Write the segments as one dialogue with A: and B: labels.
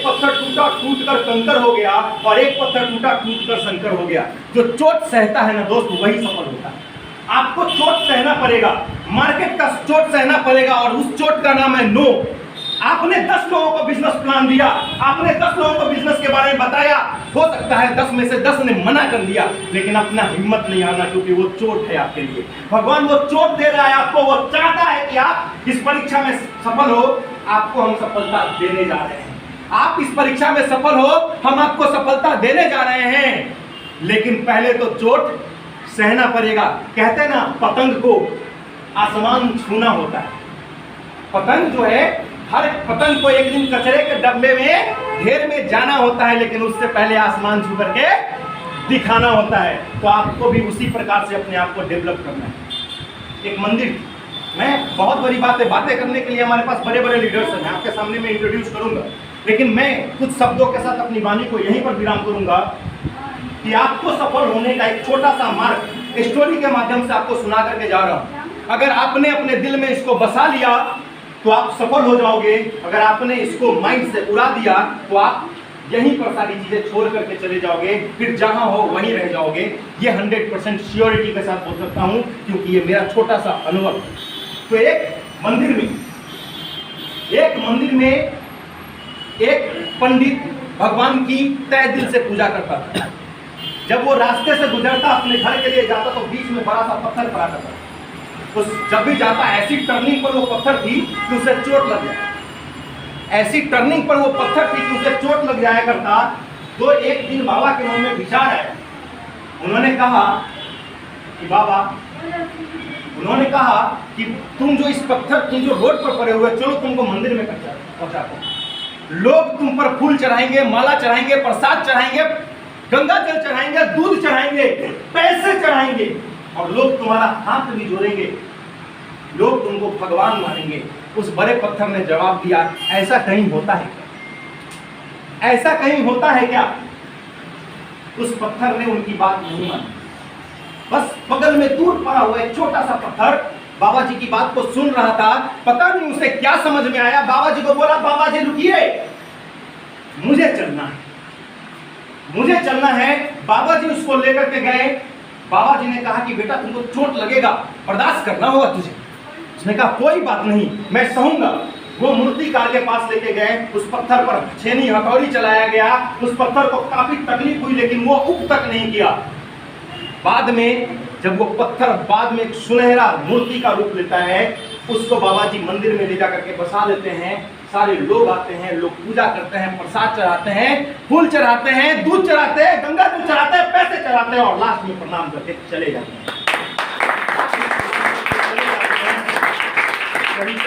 A: एक पत्थर टूटा टूट कर कंकर हो गया और एक पत्थर टूटा टूट कर शंकर हो गया। जो चोट सहता है ना दोस्त, वही सफल होता है। आपको चोट सहना पड़ेगा, मार्केट का चोट सहना पड़ेगा, और उस चोट का नाम है नो। आपने 10 लोगों को बिजनेस प्लान दिया, आपने 10 लोगों को बिजनेस के बारे में बताया, हो सकता है 10 में से 10 ने मना कर दिया, लेकिन अपना हिम्मत नहीं हारना, क्योंकि वो चोट है आपके लिए। भगवान वो चोट दे रहा है आपको, वो चाहता है कि आप इस परीक्षा में सफल हो। आपको हम सफलता देने जा रहे हैं। आप इस परीक्षा में सफल हो, हम आपको सफलता देने जा रहे हैं, लेकिन पहले तो चोट सहना पड़ेगा। कहते हैं ना, पतंग को आसमान छूना होता है। पतंग जो है, हर पतंग को एक दिन कचरे के डब्बे में ढेर में जाना होता है, लेकिन उससे पहले आसमान छू करके दिखाना होता है। तो आपको भी उसी प्रकार से अपने आप को डेवलप करना है। एक मंदिर, मैं बहुत बड़ी बातें करने के लिए हमारे पास बड़े बड़े लीडर्स हैं, मैं आपके सामने में इंट्रोड्यूस करूंगा, लेकिन मैं कुछ शब्दों के साथ अपनी वाणी को यहीं पर विराम करूंगा कि आपको सफल होने का एक छोटा सा मार्ग स्टोरी के माध्यम से आपको सुना करके जा रहा हूं। अगर आपने अपने दिल में इसको बसा लिया तो आप सफल हो जाओगे। अगर आपने इसको माइंड से उड़ा दिया तो आप यहीं पर सारी चीजें छोड़ करके चले जाओगे, फिर जहां हो वहीं रह जाओगे। ये 100% श्योरिटी के साथ बोल सकता हूं, क्योंकि ये मेरा छोटा सा अनुभव है। तो एक मंदिर में एक पंडित भगवान की तहे दिल से पूजा करता था। जब वो रास्ते से गुजरता, अपने घर के लिए जाता, तो बीच में बड़ा सा पत्थर पड़ा था। तो जब भी जाता, ऐसी टर्निंग पर वो पत्थर थी कि उसे चोट लग जाए, ऐसी टर्निंग पर वो पत्थर थी कि उसे चोट लग जाया करता। तो एक दिन बाबा के मन में विचार आया। उन्होंने कहा कि तुम जो इस पत्थर की जो रोड पर पड़े हुए, चलो तुमको मंदिर में पहुंचाते हैं। लोग तुम पर फूल चढ़ाएंगे, माला चढ़ाएंगे, प्रसाद चढ़ाएंगे, गंगा जल चढ़ाएंगे, दूध चढ़ाएंगे, पैसे चढ़ाएंगे, और लोग तुम्हारा हाथ भी जोड़ेंगे, लोग तुमको भगवान मानेंगे। उस बड़े पत्थर ने जवाब दिया, ऐसा कहीं होता है क्या? ऐसा कहीं होता है क्या? उस पत्थर ने उनकी बात नहीं मानी। बस बगल में दूर पड़ा हुआ एक छोटा सा पत्थर बाबा जी की बात को सुन रहा था। पता नहीं उसे क्या समझ में आया। बाबा जी को बोला, बाबा जी रुकिए, मुझे चलना है। बाबा जी उसको लेकर के गए। बाबा जी ने कहा कि बेटा, तुमको चोट लगेगा, बर्दाश्त करना होगा तुझे। उसने कहा कोई बात नहीं, मैं सहूंगा। वो मूर्तिकार के पास लेके गए। उस पत्थर पर छेनी हथौड़ी चलाया गया। उस पत्थर को काफी तकलीफ हुई, लेकिन वो उप तक नहीं किया। बाद में जब वो पत्थर बाद में एक सुनहरा मूर्ति का रूप लेता है, उसको बाबा जी मंदिर में ले जा करके बसा देते हैं। सारे लोग आते हैं, लोग पूजा करते हैं, प्रसाद चढ़ाते हैं, फूल चढ़ाते हैं, दूध चढ़ाते हैं, गंगा जल चढ़ाते हैं, पैसे चढ़ाते हैं, और लास्ट में प्रणाम करके चले जाते हैं। कहीं से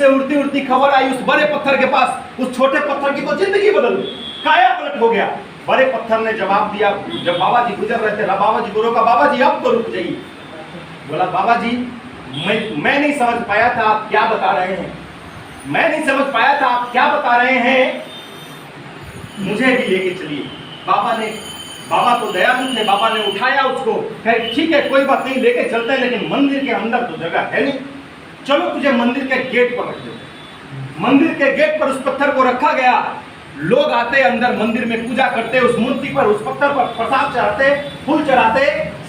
A: उड़ती उड़ती खबर आई उस बड़े पत्थर के पास। उस छोटे पत्थर की तो जिंदगी बदल गई, काया पलट हो गया। बड़े पत्थर ने जवाब दिया, जब बाबा जी गुजर रहे थे, बाबा जी को रोका, बाबा जी अब तो रुक जाइए। बोला, बाबा जी मैं नहीं समझ पाया था आप क्या बता रहे हैं, मैं नहीं समझ पाया था आप क्या बता रहे हैं, मुझे भी लेके चलिए। बाबा तो दयालु थे, बाबा ने उठाया उसको, कहे ठीक है कोई बात नहीं, लेके चलते हैं, लेकिन मंदिर के अंदर तो जगह है नहीं, चलो तुझे मंदिर के गेट पर रख देते। मंदिर के गेट पर उस पत्थर को रखा गया। लोग आते अंदर, मंदिर में पूजा करते, उस मूर्ति पर, उस पत्थर पर प्रसाद चढ़ाते, फूल चढ़ाते,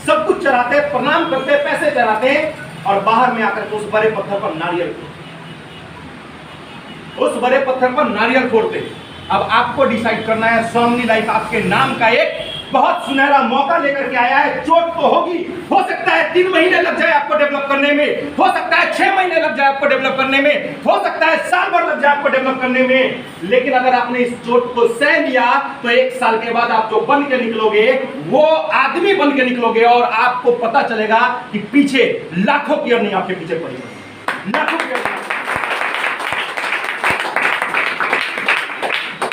A: सब कुछ चढ़ाते, प्रणाम करते, पैसे चढ़ाते, और बाहर में आकर उस बड़े पत्थर पर नारियल फोड़ते। अब आपको डिसाइड करना है, स्वामी लाइफ आपके नाम का एक बहुत सुनहरा मौका लेकर के आया है। चोट तो होगी, हो सकता है 3 महीने लग जाए आपको डेवलप करने में, हो सकता है 6 महीने लग जाए आपको डेवलप करने में, हो सकता है साल भर लग जाए आपको डेवलप करने में, लेकिन अगर आपने इस चोट को सह लिया तो 1 साल के बाद आप जो बन के निकलोगे, वो आदमी बन के निकलोगे, और आपको पता चलेगा कि पीछे लाखों की अर्निंग आपके पीछे पड़ी है, लाखों की अर्निंग।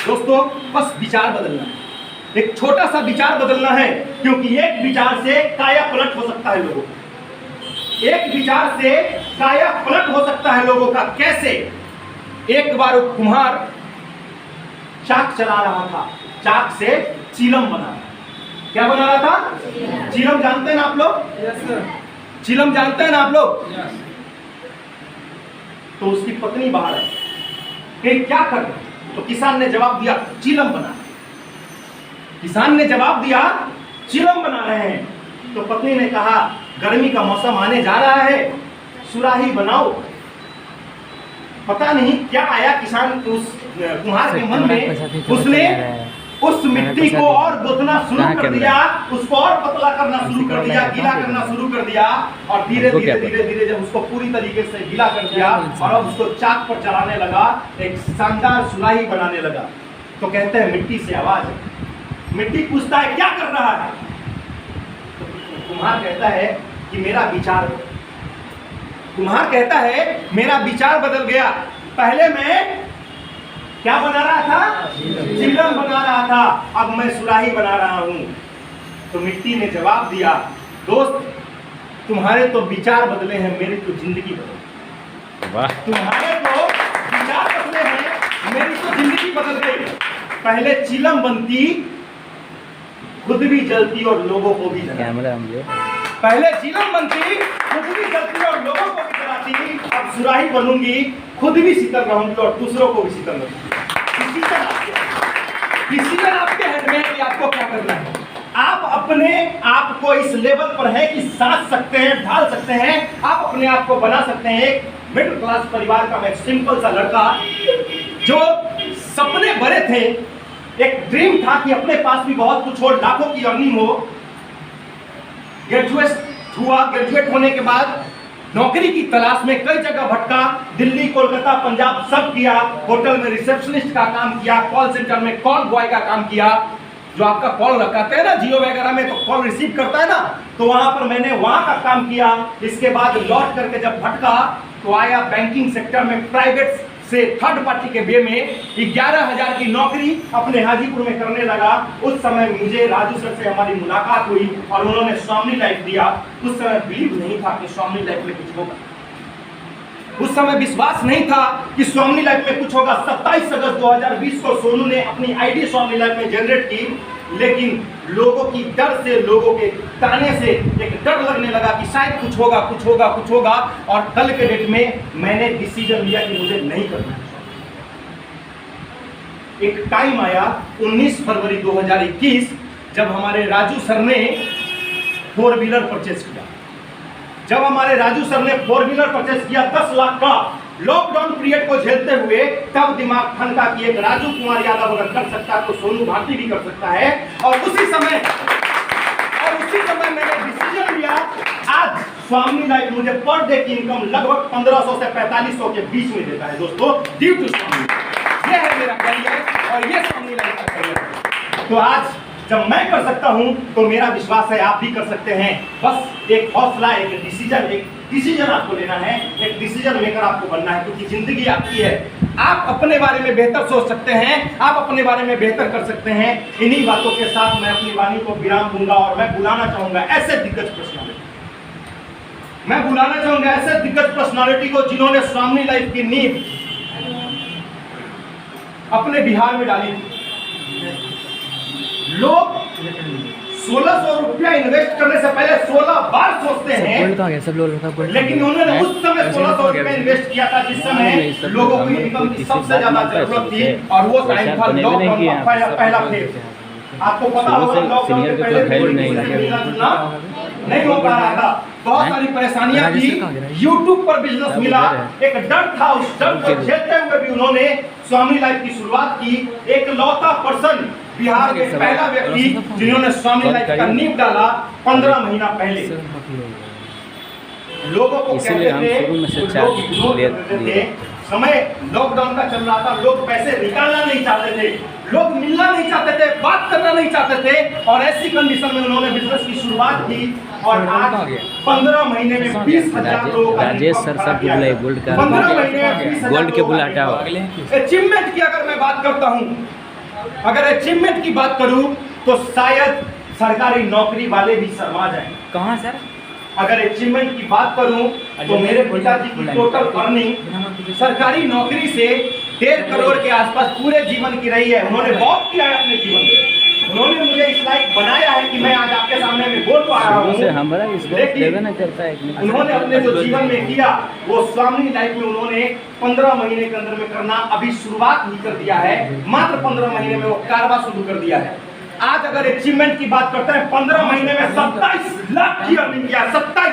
A: दोस्तों, बस विचार बदलना है, एक छोटा सा विचार बदलना है, क्योंकि एक विचार से काया पलट हो सकता है लोगों का। एक विचार से काया पलट हो सकता है लोगों का। कैसे? एक बार कुम्हार चाक चला रहा था, चाक से चिलम बना रहा। क्या बना रहा था? चिलम जानते हैं ना आप लोग? चिलम जानते हैं ना आप लोग? तो उसकी पत्नी बाहर है। कि क्या कर रहे हैं? तो किसान ने जवाब दिया, चिलम बना। किसान ने जवाब दिया, चिलम बना रहे हैं। तो पत्नी ने कहा, गर्मी का मौसम आने जा रहा है, सुराही बनाओ। पता नहीं क्या आया किसान उस कुम्हार के मन में, उसने उस मिट्टी को और गुथना शुरू कर दिया, उसको और पतला करना शुरू कर दिया, गीला करना शुरू कर दिया, और धीरे धीरे जब उसको पूरी तरीके से गीला कर दिया और अब उसको चाक पर चलाने लगा, एक शानदार सुराही बनाने लगा। तो कहते हैं मिट्टी से आवाज है। मिट्टी पूछता है क्या कर रहा है? तो कुम्हार कहता है कि मेरा विचार, कुम्हार कहता है मेरा विचार बदल गया। पहले मैं क्या बना रहा था? चिलम बना रहा था, अब मैं सुराही बना रहा हूं। तो मिट्टी ने जवाब दिया, दोस्त तुम्हारे तो विचार बदले हैं, मेरी तो जिंदगी बदल। वाह। तुम्हारे तो विचार बदले हैं, मेरी तो जिंदगी बदल गई। पहले चिलम बनती, खुद भी जलती और लोगों को भी जलाती। पहले चिलम बनती, खुद भी जलती और लोगों को भी जलाती। अब सुराही बनूंगी, खुद भी शीतल रहूंगी और दूसरों को भी शीतल रहूंगी। डिसीजन आपके हैंड में है कि आपको क्या करना है। आप अपने आप को इस लेवल पर है कि साथ सकते हैं, ढाल सकते हैं, आप अपने आप को बना सकते हैं। एक मिडिल क्लास परिवार का मैं सिंपल सा लड़का जो सपने बड़े थे, एक ड्रीम था कि अपने पास भी बहुत कुछ हो, लाखों की अर्निंग हो। ग्रेजुएट होने के बाद नौकरी की तलाश में कई जगह भटका, दिल्ली, कोलकाता, पंजाब सब किया। होटल में रिसेप्शनिस्ट का काम किया, कॉल सेंटर में कॉल बॉय का काम किया। जो आपका कॉल रखाते हैं ना जियो वगैरह में, तो कॉल रिसीव करता है ना, तो वहां पर मैंने वहां का काम किया। इसके बाद लौट करके जब भटका तो आया बैंकिंग सेक्टर में, प्राइवेट से थर्ड पार्टी के वे में 11,000 की नौकरी अपने हाजीपुर में करने लगा। उस समय मुझे राजू सर से हमारी मुलाकात हुई और उन्होंने स्वामी लाइफ दिया। उस समय बिलीव नहीं था कि स्वामी लाइफ में कुछ होगा, उस समय विश्वास नहीं था कि स्वामी लाइफ में कुछ होगा। 27 अगस्त 2020 को सोनू ने अपनी आईडी स्वामी लाइफ में जनरेट की, लेकिन लोगों की डर से, लोगों के ताने से एक डर लगने लगा कि शायद कुछ होगा, कुछ होगा, कुछ होगा। और कल के डेट में मैंने डिसीजन लिया कि मुझे नहीं करना। एक टाइम आया 19 फरवरी 2021 जब हमारे राजू सर ने 4 व्हीलर परचेज किया। जब हमारे राजू सर ने 4 व्हीलर परचेज किया 10 लाख का, लॉकडाउन पीरियड को झेलते हुए, तब दिमाग ठनका कि एक राजू कुमार यादव अगर कर सकता है तो सोनू भारती भी कर सकता है। और उसी समय मैंने डिसीजन लिया। आज स्वामी लाइफ मुझे पर डे की इनकम लगभग 1500 से 4500 के बीच में देता है दोस्तों, ड्यू टू स्वामी। ये है मेरा करियर और ये स्वामी लाइफ का करियर है। तो आज जब मैं कर सकता हूं तो मेरा विश्वास है आप भी कर सकते हैं। बस एक हौसला, एक डिसीजन आपको लेना है, एक डिसीजन मेकर आपको बनना है, क्योंकि जिंदगी आपकी है। आप अपने बारे में बेहतर सोच सकते हैं, आप अपने बारे में बेहतर कर सकते हैं। इन्हीं बातों के साथ मैं अपनी वाणी को विराम दूंगा और मैं बुलाना चाहूंगा ऐसे दिग्गज पर्सनालिटी को जिन्होंने स्वामी लाइफ की नींव अपने बिहार में डाली थी। लोग 1600 रुपया इन्वेस्ट करने से पहले 16 बार सोचते हैं,
B: सब लोग
A: लेकिन उन्होंने उस समय 1600 रुपया इन्वेस्ट किया था जिस समय लोगों को इनकम की सबसे ज्यादा जरूरत थी। और वो टाइम था लॉकडाउन का पहला फेज। आपको पता होगा लॉकडाउन के पहले नहीं हो पा रहा था, बहुत सारी परेशानियां थी। यूट्यूब पर बिजनेस मिला, एक डर था, उस डर को झेलते हुए भी उन्होंने स्वामी लाइफ की शुरुआत की। एक लौता पर्सन, बिहार के पहला व्यक्ति जिन्होंने स्वामी लाइफ का नींव डाला 15 महीना पहले। लोगों को कहते थे, समय लॉकडाउन का चल रहा था, लोग पैसे निकालना नहीं चाहते थे, लोग मिलना नहीं चाहते थे, बात करना नहीं चाहते थे। और ऐसी कंडीशन में उन्होंने बिजनेस की शुरुआत की और आज 15 महीने में 20,000 लोग
B: राजेश सर सब गोल्ड का
A: 15 महीने में 20,000
B: गोल्ड के बुलाटा हो।
A: अचीवमेंट की अगर मैं बात करता हूं, अगर अचीवमेंट की बात करूं तो शायद सरकारी नौकरी वाले भी शर्मा जाएं।
B: कहां सर?
A: अगर अचीवमेंट की बात करूं तो मेरे पिताजी की टोटल अर्निंग सरकारी नौकरी से 1.5 करोड़ के आसपास पूरे जीवन की रही है। उन्होंने बहुत किया है अपने जीवन में। उन्होंने मुझे इस लायक बनाया है कि मैं आज आपके सामने में बोल पा रहा
B: शुरू से
A: हूँ।
B: हमारा इस
A: लेकिन
B: देवे ना चलता है कि
A: उन्होंने अपने जो जीवन में किया वो स्वामी लाइफ में उन्होंने 15 महीने के अंदर में करना अभी शुरुआत ही कर दिया है। मात्र 15 महीने में वो कारवा शुरू कर दिया है। आज अगर अचीवमेंट की बात करते हैं 15 महीने में 27 लाख की अर्निंग किया, 27